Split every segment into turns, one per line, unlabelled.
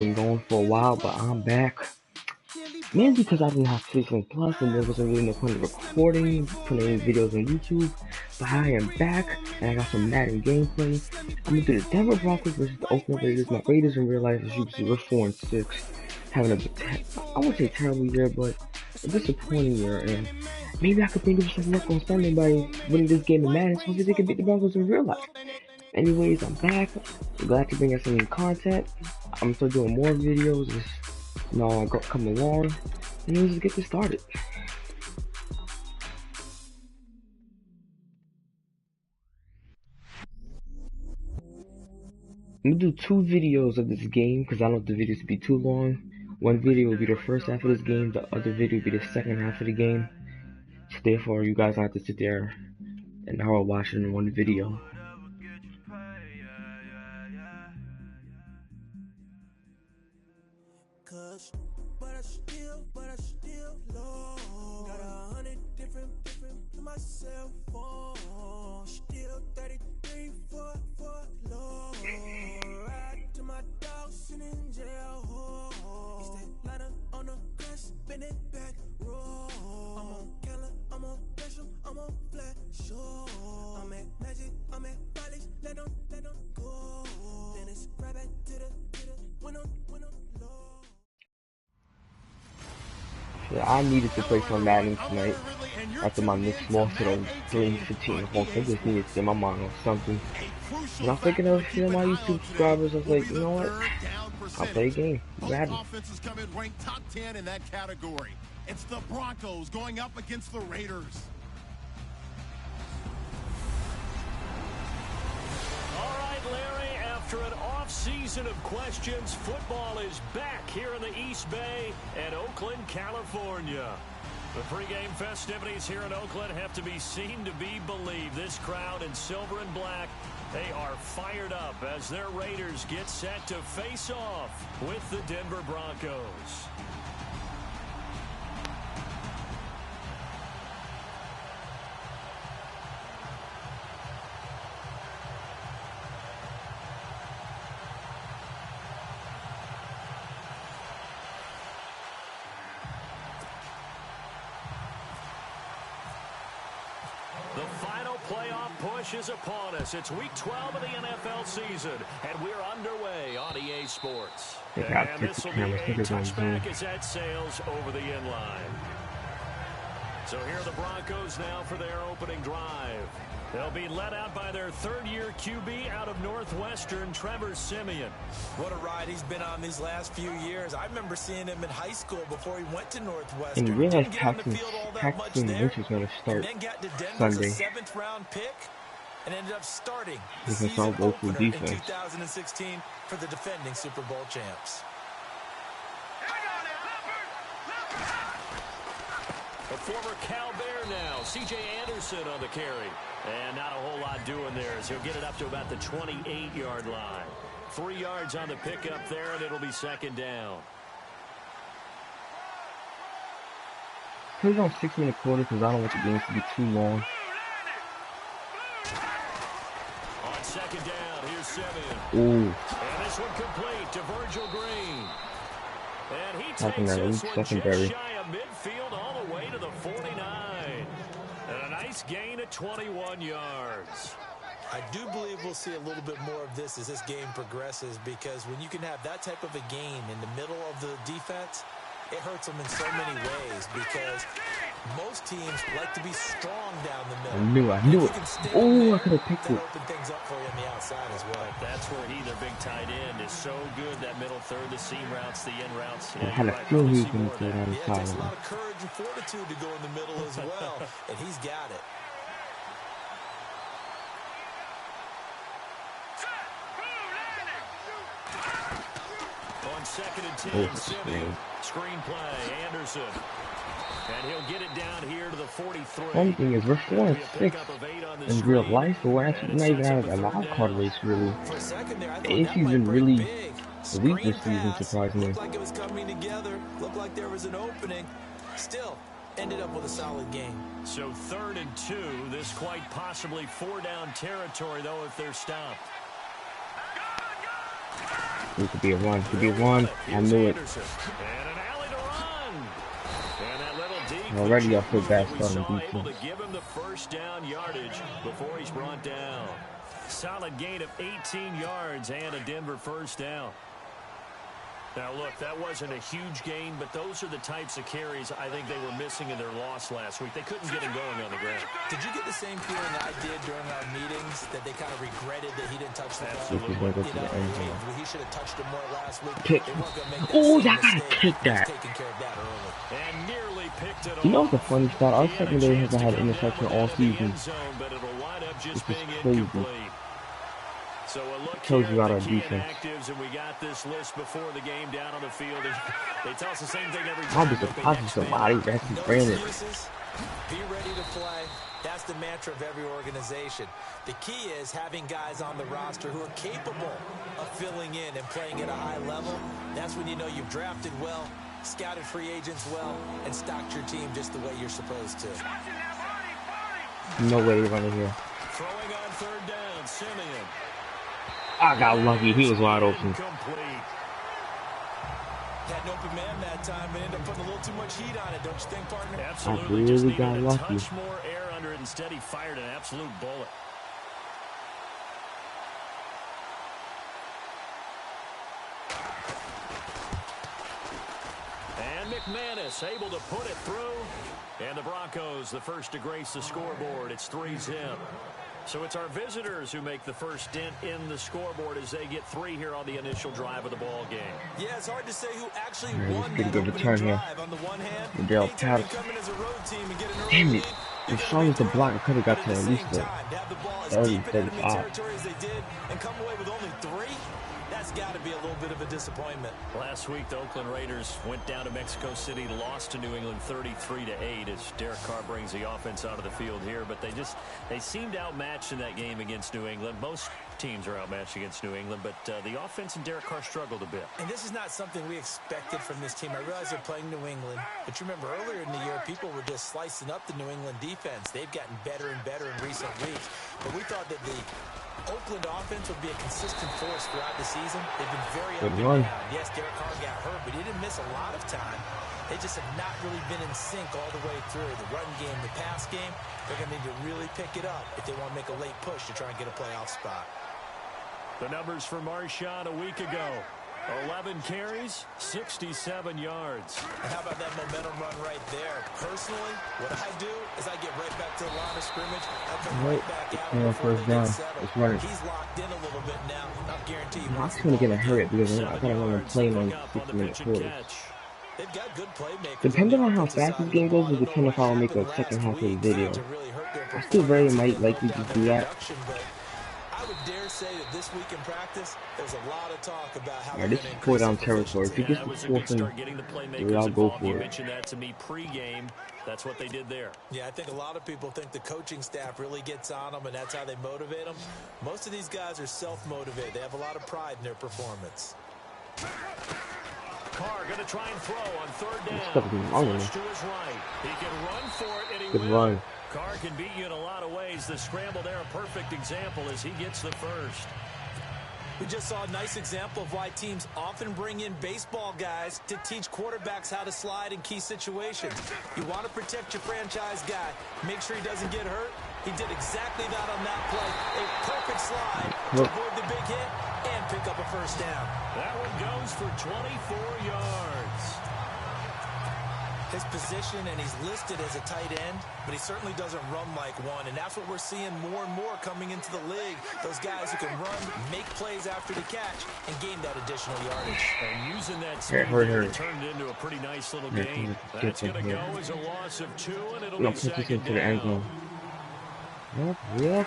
Been going for a while, but I'm back. Mainly because I didn't have PlayStation Plus and there wasn't really no point of recording, putting any videos on YouTube. But I am back and I got some Madden gameplay. I'm gonna do the Denver Broncos versus the Oakland Raiders. My Raiders in real life, as you can see, we're 4-6, having I wouldn't say terrible year, but a disappointing year. And maybe I could bring them some luck on Sunday by winning this game in Madden, so hopefully they can beat the Broncos in real life. Anyways, I'm back. I'm glad to bring us some new content. I'm still doing more videos as I got come along. And let's get this started. I'm gonna do 2 videos of this game because I don't want the videos to be too long. One video will be the first half of this game, the other video will be the second half of the game. So therefore, you guys don't have to sit there and hour watching in one video. But I still low. Got 100 different to my cell phone. Still 33 for low. Ride to my dog sitting in jail. He's that ladder on the grass, spin it back, roll. I'm on Keller, I'm on Bishop, I'm on Flat Show. I'm at Magic, I'm at Follies, let them go. Then it's right back to the winner low. Yeah, I needed to play some Madden tonight after my mixed loss to the 3-15 Hawks. I just needed to get my mind on something. And I was thinking of my YouTube subscribers. I was like, you know what? I'll play a game. Madden.
Offenses come in ranked top 10 in that category. It's the Broncos going up against the Raiders.
All right, Larry, after an off-season of questions, football is back here in the East Bay and Oakland, California. The pregame festivities here in Oakland have to be seen to be believed. This crowd in silver and black, they are fired up as their Raiders get set to face off with the Denver Broncos. The final playoff push is upon us. It's week 12 of the NFL season, and we're underway on EA Sports. And this will be a touchback as that sails over the end line. So here are the Broncos now for their opening drive. They'll be led out by their third-year QB out of Northwestern, Trevor Siemian.
What a ride he's been on these last few years. I remember seeing him in high school before he went to Northwestern.
And realize Paxton Lynch is going to start Sunday.
7th-round pick and ended up starting
the season opener in
2016 for the defending Super Bowl champs.
A former Cal Bear now, C.J. Anderson on the carry. And not a whole lot doing there as he'll get it up to about the 28-yard line. 3 yards on the pickup there, and it'll be second down.
Put it on 6-minute quarter because I don't want the games to be too long.
On second down, here's Siemian.
Ooh.
And this one complete to Virgil Green. And he
Talking
takes
that
this one
secondary.
just shy of midfield all the way to the 49. And a nice gain of 21 yards.
I do believe we'll see a little bit more of this as this game progresses, because when you can have that type of a gain in the middle of the defense, it hurts them in so many ways, because most teams like to be strong down the middle.
I knew it. Oh, I could have picked it.
Open things up for you on the outside as well.
That's where their big tight end, is so good. That middle third, the seam routes, the in routes.
I had a feeling he was going to throw that on the
It takes a lot of courage and fortitude to go in the middle as well, and he's got it.
On second and 10, Siemian. Screen play, Anderson. And he'll get it down here to the 43.
One thing is, we're 4-6 in real life, but we're actually not even out of a wild card race, really. It's even really weak this season, surprisingly.
Looked like it was coming together. Looked like there was an opening. Still, ended up with a solid game.
So 3rd and 2. This quite possibly 4-down territory, though, if they're stopped.
It could be a run. Could be a
He'll run
run.
it.
I
Here's
knew it.
Anderson. And an alley to run. And that little deep
Already off to a
move
bad
that we
start on
saw able to
defense.
give him the first down yardage before he's brought down. Solid gain of 18 yards and a Denver first down. Now, look, that wasn't a huge gain, but those are the types of carries I think they were missing in their loss last week. They couldn't get him going on the ground.
Did you get the same feeling I did during our meetings, that they kind of regretted that he didn't touch the ball?
This is going to go to the end zone.
He should have touched it more last week.
Kick.
They weren't gonna make that
Oh,
same
I gotta
mistake.
kick that.
He's taking care of that early.
And nearly picked it
You know
off.
what's a funny stat? Our
He had a
secondary
chance
hasn't
to
had
come
interception
down
all
with that in the
season.
end zone, but it'll wind up just
This is
being
crazy.
incomplete. So a look
Tells
here
you
at
about
the
our
key
defense.
inactives, and we got this list before the game down on the field. They tell us the same thing every
I'll
time.
be
don't they?
surprised if
Next man
somebody
up.
actually
No
ran it.
excuses. Be ready to play. That's the mantra of every organization. The key is having guys on the roster who are capable of filling in and playing at a high level. That's when you know you've drafted well, scouted free agents well, and stocked your team just the way you're supposed to.
No way they're running here.
Throwing on third down, Simeon.
I got lucky. He was wide open.
Incomplete.
Had an open man that time, but ended up putting a little too much heat on it, don't you think, partner?
Absolutely.
I
Just
really
needed
got
a
lucky.
touch more air under it. Instead, he fired an absolute bullet. And McManus able to put it through. And the Broncos, the first to grace the scoreboard. It's 3-zip. So it's our visitors who make the first dent in the scoreboard as they get 3 here on the initial drive of the ball game.
Yeah, it's hard to say who actually
Yeah,
won
it's
that
pretty good
opening
return here.
drive. On the one hand,
Odell
anytime you
Patterson.
come in as a road team and get an early
Damn
lead,
it.
you
As
gotta
strong
be
as the
thrilled.
block, I could have got
But
to
at
at
the
least
same
the
time, to have the ball as
30,
deep in enemy
35.
territory as they did and come away with only 3, that's got to be a little bit of a disappointment.
Last week, the Oakland Raiders went down to Mexico City, lost to New England 33-8 as Derek Carr brings the offense out of the field here. But they seemed outmatched in that game against New England. Most teams are outmatched against New England, but the offense and Derek Carr struggled a bit.
And this is not something we expected from this team. I realize they're playing New England, but you remember earlier in the year, people were just slicing up the New England defense. They've gotten better and better in recent weeks, but we thought that the Oakland offense would be a consistent force throughout the season. They've been very up and down. Yes, Derek Carr got hurt, but he didn't miss a lot of time. They just have not really been in sync all the way through. The run game, the pass game, they're going to need to really pick it up if they want to make a late push to try and get a playoff spot.
The numbers for Marshawn a week ago. 11 carries, 67 yards.
And how about that momentum run right there? Personally, what I do is I get right back to the line of scrimmage. I come right back out before they get settled. He's locked in a little bit now. I'll guarantee you.
I'm actually going to get a hurry because I got to run a play on 6-minute quarter.
They've got good playmakers.
Depending on how fast this game goes, will determine if I'll make a second half of the video. I still very might likely just do that.
I would dare say that this week in practice, there's a lot of talk about how
This is 4-down territory. If he gets the 4th and I'll go for
You
it.
mentioned that to me pre-game. That's what they did there.
Yeah, I think a lot of people think the coaching staff really gets on them, and that's how they motivate them. Most of these guys are self-motivated. They have a lot of pride in their performance.
Carr going to try and throw on third down.
Switch
to his right. He can run for it, and he
Good
will.
run.
Carr can beat you in a lot of ways. The scramble there, a perfect example as he gets the first.
We just saw a nice example of why teams often bring in baseball guys to teach quarterbacks how to slide in key situations. You want to protect your franchise guy. Make sure he doesn't get hurt. He did exactly that on that play. A perfect slide to avoid the big hit and pick up a first down.
That one goes for 24 yards.
His position, and he's listed as a tight end, but he certainly doesn't run like one, and that's what we're seeing more and more coming into the league. Those guys who can run, make plays after the catch, and gain that additional yardage.
And using that speed, it turned into a pretty nice little gain. That's going to go as a loss of 2, and it'll be second down.
Yep.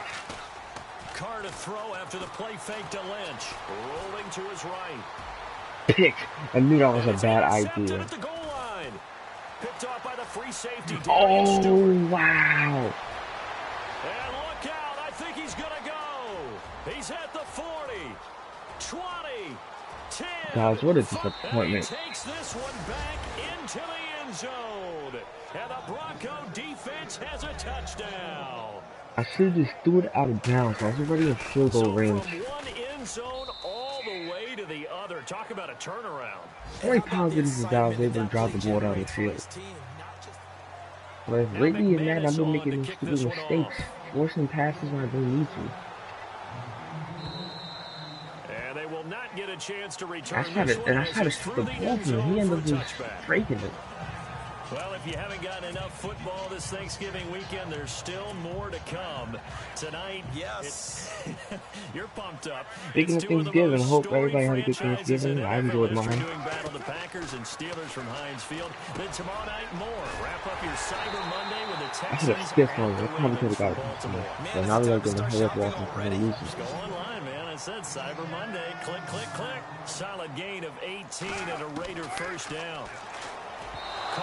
Carr to throw after the play fake to Lynch. Rolling to his right.
Pick. I knew that was a bad idea.
At the goal line. Picked off by the free safety.
Oh, wow.
And look out. I think he's going to go. He's at the 40, 20, 10.
Guys, what a disappointment.
And he takes this one back into the end zone. And the Bronco defense has a touchdown.
I should have just threw it out of bounds. I was already in field goal range.
From one end zone all the way to the other, Talk about a turnaround.
Very positive is that I was able to drop the ball down the field. But lately in that, I've been making stupid mistakes, forcing passes when I don't need to.
And they will not get a chance to return.
I tried to shoot the ball from him. He ended up just breaking it.
Well, if you haven't gotten enough football this Thanksgiving weekend, there's still more to come. Tonight,
yes,
you're pumped up.
Speaking of Thanksgiving, I hope everybody had a good Thanksgiving. I enjoyed mine.
Battle the Packers and Steelers from Heinz Field. Then tomorrow night, more. Wrap up your Cyber Monday with the Texans.
I should have skipped one. I probably could have got it. But now they're going to hurry up walking for no reason.
Go online, man. I said Cyber Monday. Click, click, click. Solid gain of 18 and a Raider first down.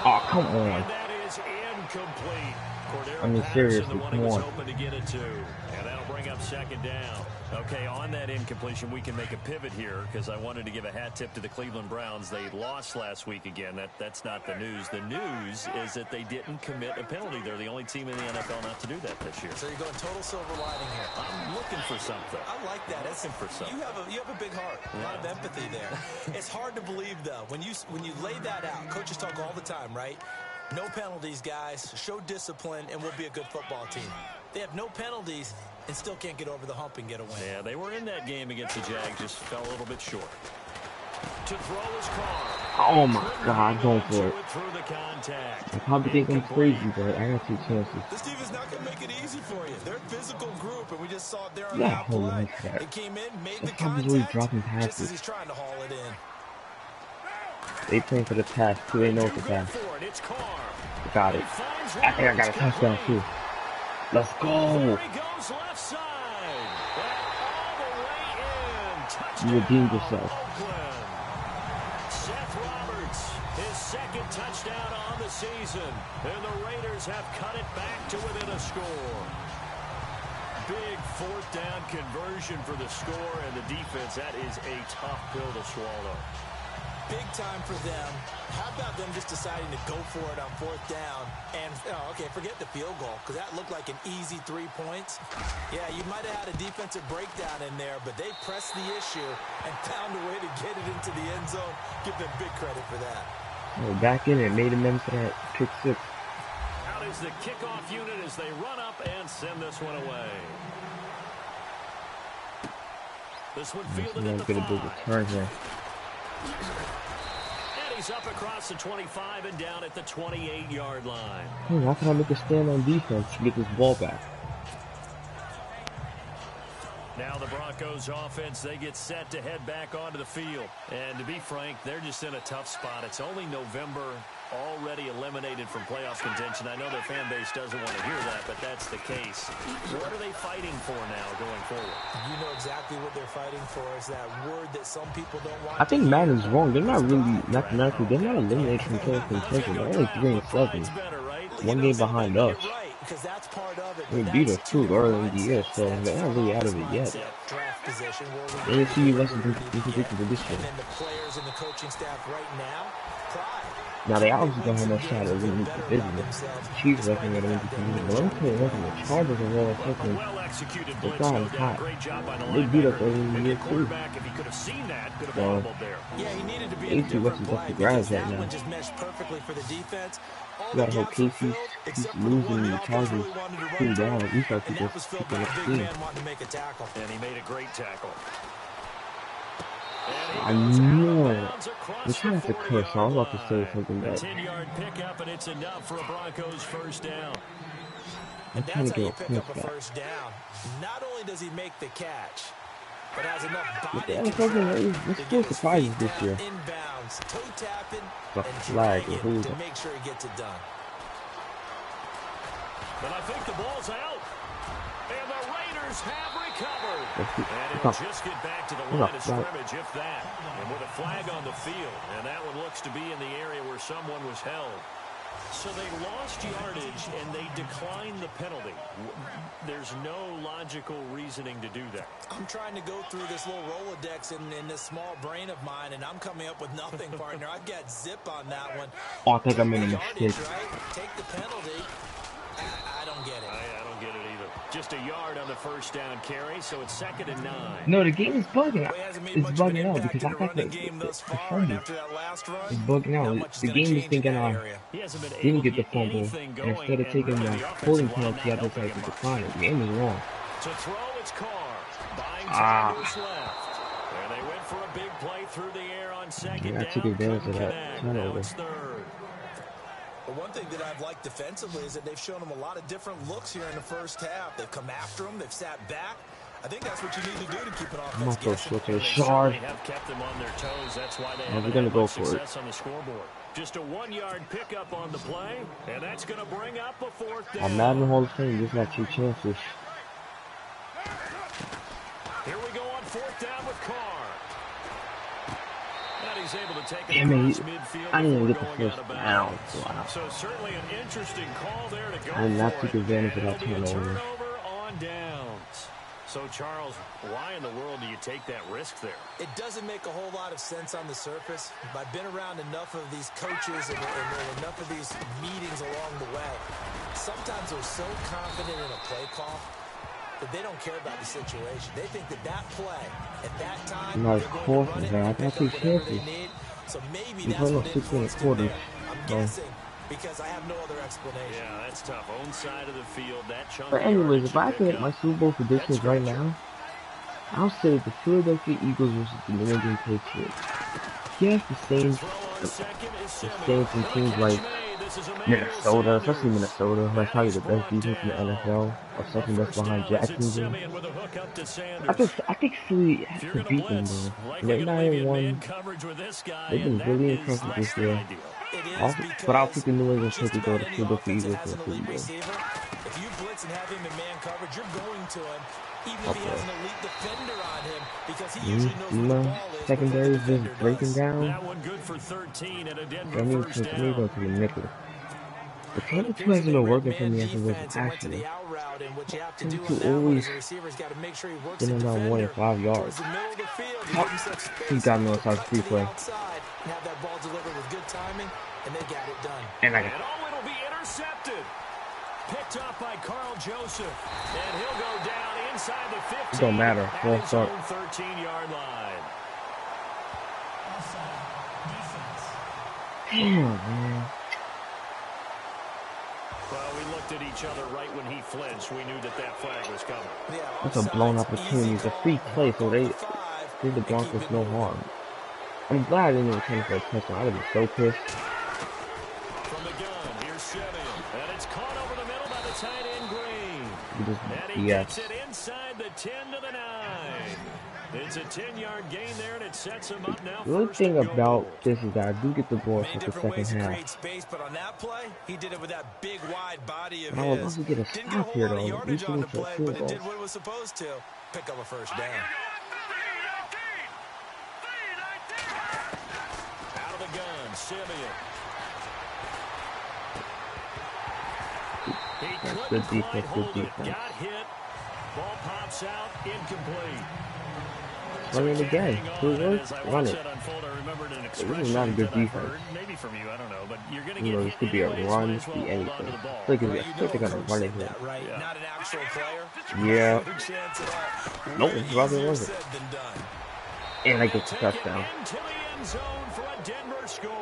Oh, come on.
And that is incomplete. Cordero
I mean, seriously,
the one
come
he was
on.
hoping to get it to. And that'll bring up second down. Okay, on that incompletion, we can make a pivot here because I wanted to give a hat tip to the Cleveland Browns. They lost last week again. That's not the news. The news is that they didn't commit a penalty. They're the only team in the NFL not to do that this year.
So you're going total silver lining here.
I'm looking for something.
I like that.
Looking for something.
You have a big heart. A lot of empathy there. It's hard to believe, though. When you lay that out, coaches talk all the time, right? No penalties, guys. Show discipline, and we'll be a good football team. They have no penalties and still can't get over the hump and get a win.
Yeah, they were in that game against the Jags, just fell a little bit short. To throw his car.
Oh my God, going for it.
Through the contact.
I probably think I'm crazy, but I got 2 chances.
This team is not going to make it easy for you. They're a physical group, and we just saw it there on
Yeah,
that
hold
play.
on to that.
They came in, made
That's
the
probably really
contact,
dropping
just
passes.
as he's trying to haul it in.
They playing for the pass, too. They know it's a pass. Got it. I think I got a touchdown, too. Let's go. You redeemed yourself.
Seth Roberts, his second touchdown on the season. And the Raiders have cut it back to within a score. Big fourth down conversion for the score, and the defense, that is a tough pill to swallow.
Big time for them. How about them just deciding to go for it on fourth down? And, okay, forget the field goal, because that looked like an easy 3 points. Yeah, you might have had a defensive breakdown in there, but they pressed the issue and found a way to get it into the end zone. Give them big credit for that.
Oh, back in it, made amends for that pick 6.
Out is the kickoff unit as they run up and send this one away. This one fielded at the 5.
Get a big return here.
And he's up across the 25 and down at the 28-yard line.
Hey, how can I make a stand on defense to get this ball back?
Now the Broncos offense, they get set to head back onto the field. And to be frank, they're just in a tough spot. It's only November, already eliminated from playoff contention. I know their fan base doesn't want to hear that, but that's the case. What are they fighting for now going forward?
You know exactly what they're fighting for. Is that word that some people don't want.
I think Madden's wrong. They're not really, mathematically, they're not eliminated from playoff contention. They're only 3-7. 1 game behind us.
Because that's part of it.
They beat us too early in the year, so they're not really out of it yet. They didn't see less than predictable this year.
And then the players and the coaching staff right now, pride.
Now they obviously don't have no shot at winning the division. The Chiefs reckon they're going to win the division. But I'm telling you, the Chargers are well second. They're flying hot. They beat us early in the year too. So,
Yeah, he needed to be
AC West is up to grabs right now.
just meshed perfectly for the defense.
You gotta hope Casey keeps losing the Chargers cool down. We start to just keep on the team.
And he made a great tackle.
I know. I'm trying to curse, so I was about to say something bad.
10-yard pickup, and it's enough for a Broncos first down.
I'm trying to get a point back.
First down. Not only does he make the catch, but has enough
But
body
the NFL, let's still surprises this year.
Inbounds, toe tapping,
The
and
flag,
dragging to make sure he gets it done.
But I think the ball's out. And the Raiders have recovered. And
It's
it'll just get back to the line of scrimmage, if that. And with a flag on the field. And that one looks to be in the area where someone was held. So they lost yardage and they declined the penalty. There's no logical reasoning to do that.
I'm trying to go through this little Rolodex in this small brain of mine, and I'm coming up with nothing, partner. I've got zip on that one.
Oh, I think I made a mistake.
Right? Take the penalty. I don't get it.
I don't get it either. just a yard on the first down carry, so it's 2nd and 9.
No, the game is bugging out.
Well, he hasn't made
It's
much of an
bugging out
impact
because
in
I
the
got
running game thus
the
far, and
fumble.
after that last run,
It's bugging
not
out.
much is
The
going to
game is
change in
thinking
that
I
area.
He hasn't been
didn't
able to
get the
get
fumble,
anything
and
going,
instead of
and
taking
really
the
the
holding
offensive line
penalty, I
not helping
decided to
him much.
decline it. The game is wrong.
To throw, it's Carr. Buying time to his
Ah,
left. And they went for a big play through the air on
and
2nd
I took
down.
advantage
Couldn't
of that
connect. Now
turnover.
it's 3rd.
But one thing that I've liked defensively is that they've shown him a lot of different looks here in the first half. They've come after him. They've sat back. I think that's what you need to do to keep an
I'm
offense
also
guessing.
switching
They
Shard.
certainly have kept them on their toes. That's why they
We're
haven't
gonna
had
go
much
for it.
success on the scoreboard. Just a 1-yard pickup on the play, and that's going to bring up a 4th down.
On Madden Hall of Fame, you just got 2 chances.
Here we go on 4th down with Carr. And he's able to take it
Damn it,
across midfield
I didn't even
before
get the
going
first
out of
down.
bounds.
Wow.
So certainly an interesting call there to go
I did not
for
take
it.
advantage of
And
that
it'll be a
turnover.
turnover on downs. So, Charles, why in the world do you take that risk there?
It doesn't make a whole lot of sense on the surface. But I've been around enough of these coaches and enough of these meetings along the way. Sometimes they're so confident in a play call that they don't care about the situation. They think that that play at that time,
No, of
they're going
course,
to run it
man. I
and pick
got 2
up whatever they
chances.
need. So maybe
You
that's
put
what
up 16
influenced him
quarters.
there. I'm
So.
guessing because I have no other explanation.
Yeah, that's tough. Own side of the field, that chunk
But
of
anyways,
yardage
if I
to
could
pick
hit my
up.
Super Bowl predictions right
Head-scratcher.
now, I'll say the Philadelphia Eagles versus the New England Patriots. Yes, the Saints, the Saints and teams like Minnesota, especially Minnesota, who has probably the best defense in the NFL, or second best behind Jacksonville. I think Philly has to beat them though. They're 9-1. They've been really impressive this year. But I'll pick the New England Patriots over the Philadelphia Eagles for the Super Bowl.
If you blitz and have him in man coverage, you're going to him, even if he has an elite defender on him, because he usually knows where the ball is.
Secondary is just breaking down.
That one good for 13 and a Denver
That means
first
continue
down.
to the nickel. But Tampa 2 hasn't been working for me as it was actually. Tampa 2 always been around 1 and 5 yards. He got me on side free play. And I got
It'll be intercepted. Picked up by Carl Joseph. And he'll go down inside the 15.
It don't matter.
At
False
his
start.
own 13-yard line.
damn, man.
Well, we looked at each other right when he flinched. We knew that flag was coming.
That's a blown opportunity. It's a free play, so they did the Broncos no harm. I'm glad I didn't return for a touchdown. I would have been so pissed.
From the gun, here's Simeon. And it's caught over the middle by the tight end Green. And he gets it inside the 10 to the 9. It's a 10-yard gain there, and it sets him up now.
The good thing about this is that I do get the ball for the second half.
Space, but on that play, he did it with that big wide body of
I would
his.
love to get a
Didn't get a
stop
whole
here
lot of
though.
yardage on the
For a
play,
field
but it
goal.
did what it was supposed to. Pick up a first down.
Out of the gun, Simeon.
That's good defense, good defense.
Got hit. Ball pops out, incomplete.
Run it again. Good work. Run it.
This
is not a good defense.
Maybe from you, I don't know, but you're going to
You know,
get
this
hit
could be a
anyways,
run,
might as well
be
hold
anything.
on to the ball.
I think they're gonna run it here.
That, right?
Yeah.
Not an actual player.
Yeah.
No chance at all.
Nope,
Way
it's rather
easier
was it.
said than done.
And I get the
Take it
touchdown.
into the end zone for a Denver score.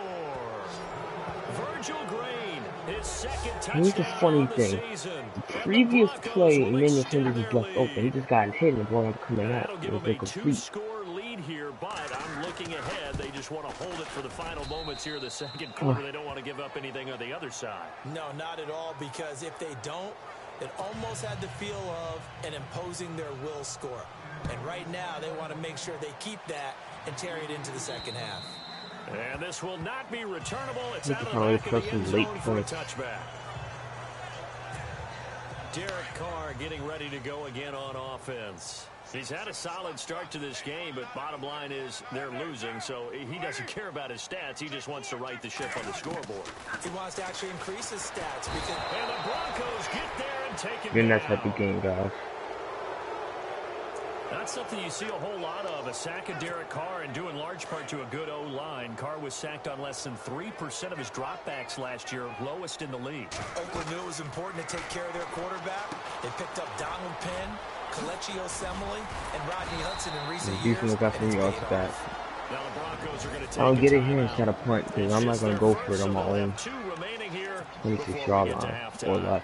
Virgil Green, his second
Here's the
touchdown
funny
of the
thing.
season.
The previous
And the
play,
Broncos will
Emmanuel
extend
Sanders was
their
left open. He
lead.
just got hit and the ball was coming out.
That'll
It
give
was
them a
incomplete.
two-score lead here, but I'm looking ahead. They just want to hold it for the final moments here of the second quarter. They don't want to give up anything on the other side.
No, not at all, because if they don't, it almost had the feel of an imposing their will score. And right now, they want to make sure they keep that and carry it into the second half.
And this will not be returnable. It's
Look
out of
at
the
how they
back of
press
the
some
end
late
zone for a
points.
touchback. Derek Carr getting ready to go again on offense. He's had a solid start to this game, but bottom line is they're losing, so he doesn't care about his stats. He just wants to right the ship on the scoreboard.
He wants to actually increase his stats because...
And the Broncos get there and take it
You're in that
down.
type of game, guys.
Not something you see a whole lot of. A sack of Derek Carr, and due in large part to a good O-line. Carr was sacked on less than 3% of his dropbacks last year, lowest in the league.
Oakland knew it was important to take care of their quarterback. They picked up Donald Penn, Kelechi Osemele, and Rodney Hudson in recent years.
Defense got some yards with that.
Now the Broncos are going to take
I'll get it here
and
instead of punt because I'm not going to go for it on my own 26-yard line or less.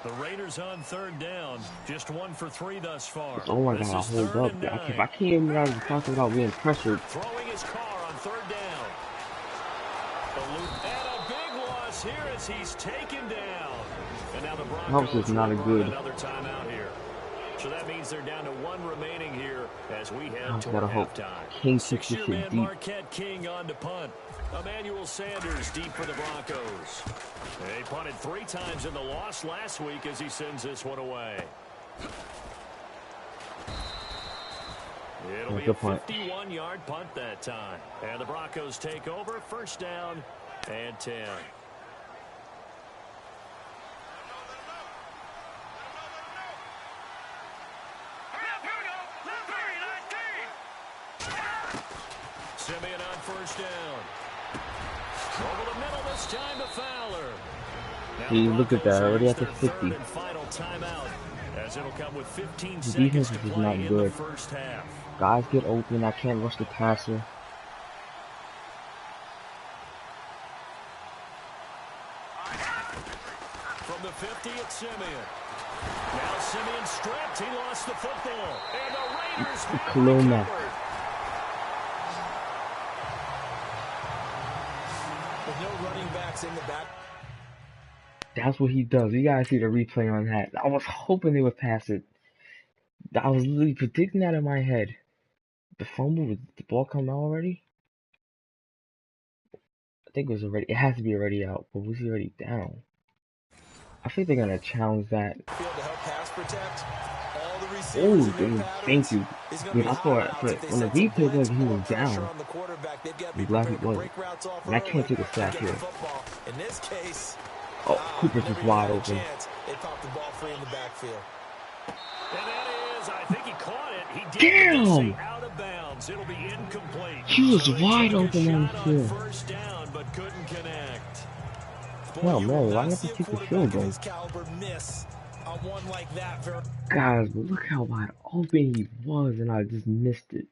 The Raiders on third down, just 1 for 3 thus far.
Oh my God, hold up. I can't even realize we're talking about being pressured.
Throwing his car on third down. And a big loss here as he's taken down. And now the Broncos
not a good.
Another timeout here. So that means they're down to 1 remaining here as we head toward
gotta hope
halftime.
King kicks this shit
Six-year man
deep.
Marquette King on to punt. Emmanuel Sanders deep for the Broncos. They punted 3 times in the loss last week as he sends this one away. It'll be a 51-yard punt that time. And the Broncos take over, first down and 10. Simeon on first down. Over the middle this time to Fowler.
Hey, look at that, already at the 50.
Final timeout, as it'll come with 15
The
seconds
defense
to
is
play
not
in the
good.
first half.
Guys get open, I can't rush the passer.
From the 50, it's Simeon. Now Simeon stripped. He lost the football. And the Raiders have
Kaloma.
recovered.
With no running backs in the back.
That's what he does. You gotta see the replay on that. I was hoping they would pass it. I was literally predicting that in my head. The fumble, was the ball come out already? I think it was already. It has to be already out, but was he already down? I think they're gonna challenge that.
Field to help pass protect. All the
Oh,
receivers in their
dude,
patterns.
thank you.
He's gonna
Dude,
be
I
hot
thought
routes if they
when the
set some
replay was
blitz,
he was
more pressure
down.
on the quarterback. They've got to be
I'm glad he
prepared to
wasn't.
break routes off
And I can't
early
take a
and
sack
get
here.
the football. In this case,
Oh, Cooper's
never
just
even
wide
had a
open.
chance. They popped the ball free in the backfield.
And that is, I think he caught it. He did.
Damn!
Out of bounds. It'll be incomplete.
He was
So they
wide
took a
open on
shot
the
on
field.
first down, but couldn't connect.
Well,
you
man,
will
why
not
not
see
to
a
take the
quarterback
field
of
goal?
his caliber miss on one like that.
Guys, but look how wide open he was, and I just missed it.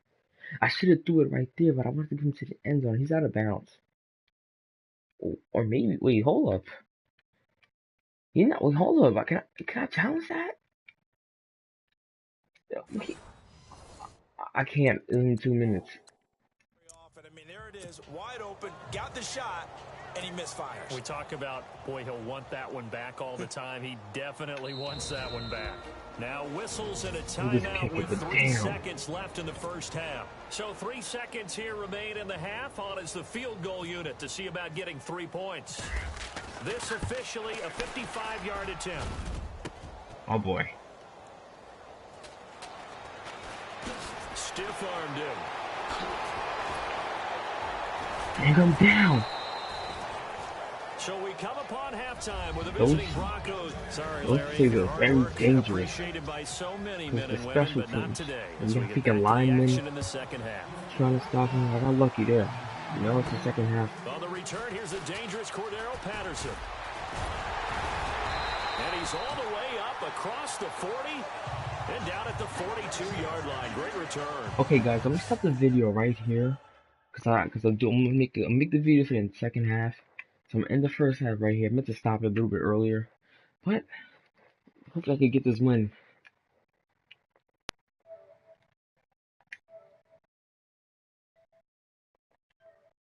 I should have threw it right there, but I wanted to get him to the end zone. He's out of bounds. Or maybe, wait, hold up. You know, wait, hold up. Can I challenge that? Wait, I can't. It's in 2 minutes.
I mean, there it is, wide open, got the shot, and he misfires.
We talk about, boy, he'll want that one back all the time. He definitely wants that one back. Now whistles and a timeout with 3 seconds left in the first half. So 3 seconds here remain in the half. On is the field goal unit to see about getting 3 points. This officially a 55-yard attempt.
Oh boy.
Stiff-armed him.
And I'm down.
So we come upon halftime with the visiting Broncos. Sorry,
Those
Larry.
things are very dangerous.
Appreciated by so many men and women,
Special
but not
teams.
today.
And
As
you
we
got
get
freaking
back to the
linemen
action in the second half.
trying to stop him. I got lucky there. You know, it's the second half.
On the return, here's the dangerous Cordero Patterson. And he's all the way up across the 40 and down at the 42-yard line. Great return.
Okay, guys, I'm gonna stop the video right here. I'm gonna make the video for the second half. So I'm gonna end the first half right here. I meant to stop it a little bit earlier, but hopefully I can get this win.